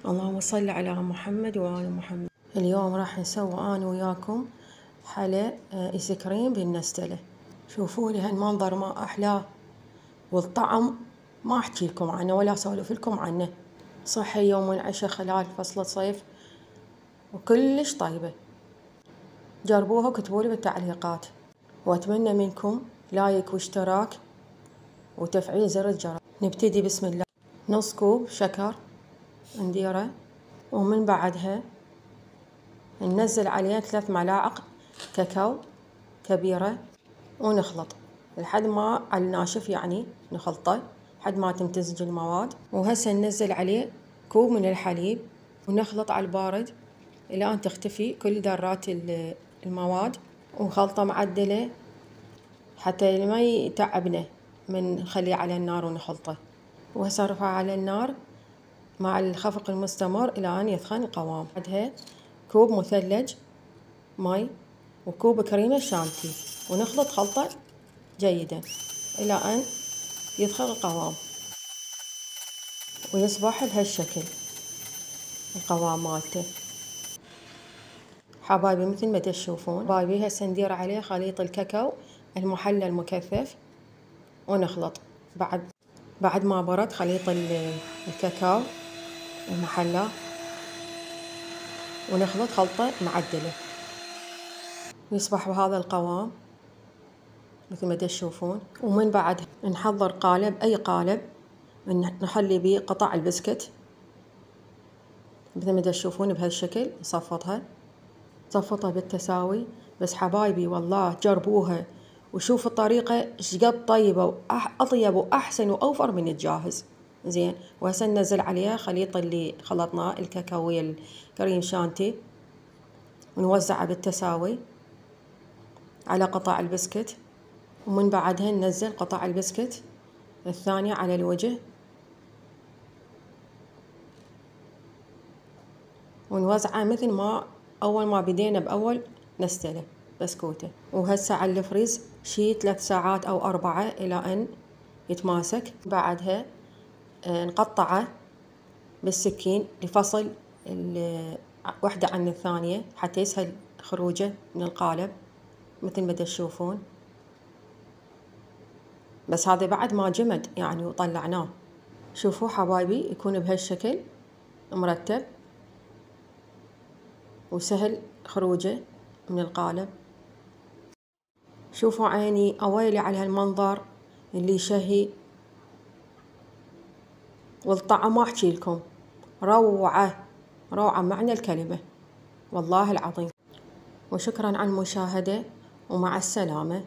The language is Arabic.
اللهم صل على محمد وآل محمد. اليوم راح نسوي أنا وياكم حلا آيس كريم بالنستلة. شوفوا لي هالمنظر ما أحلاه، والطعم ما أحكي لكم عنه ولا أسولف لكم عنه. صحي يوم العشاء خلال فصل الصيف وكلش طيبة. جربوها وكتبوا لي بالتعليقات، وأتمنى منكم لايك واشتراك وتفعيل زر الجرس. نبتدي بسم الله. نص كوب شكر نديره، ومن بعدها ننزل عليه 3 ملاعق كاكاو كبيرة، ونخلط لحد ما على الناشف، يعني نخلطه لحد ما تمتزج المواد. وهسه ننزل عليه كوب من الحليب ونخلط على البارد إلى أن تختفي كل ذرات المواد، وخلطة معدلة حتى ما يتعبنا من نخليه على النار ونخلطه. وهسه ارفعه على النار مع الخفق المستمر إلى أن يثخن القوام. بعدها كوب مثلج ماء وكوب كريمة شانتي، ونخلط خلطة جيدة إلى أن يدخل القوام ويصبح بهالشكل القوام مالته. حبايبي مثل ما تشوفون حبايبي، هسه ندير عليه خليط الكاكاو المحلى المكثف ونخلط. بعد ما برد خليط الكاكاو المحلى ونخلط خلطة معدلة ويصبح بهذا القوام مثل ما تشوفون. ومن بعد نحضر قالب، أي قالب نحلي به قطع البسكت مثل ما تشوفون بهالشكل. صفطها بالتساوي. بس حبايبي والله جربوها وشوفوا الطريقة شقد طيبة وأطيب وأحسن وأوفر من الجاهز. زين، وهسه ننزل عليها خليط اللي خلطناه الكاكاو الكريم شانتي، ونوزعه بالتساوي على قطع البسكت. ومن بعدها ننزل قطع البسكت الثانية على الوجه، ونوزعه مثل ما أول ما بدينا بأول نستلة بسكوتة. وهسه على الفريز شي 3 ساعات أو 4 إلى أن يتماسك. بعدها نقطعه بالسكين لفصل واحدة عن الثانية حتى يسهل خروجه من القالب مثل ما تشوفون. بس هذا بعد ما جمد يعني وطلعناه. شوفوا حبايبي يكون بهالشكل مرتب وسهل خروجه من القالب. شوفوا عيني أويلي على هالمنظر اللي يشهي، والطعم ما أحكي لكم، روعة روعة معنى الكلمة والله العظيم. وشكرا على المشاهدة ومع السلامة.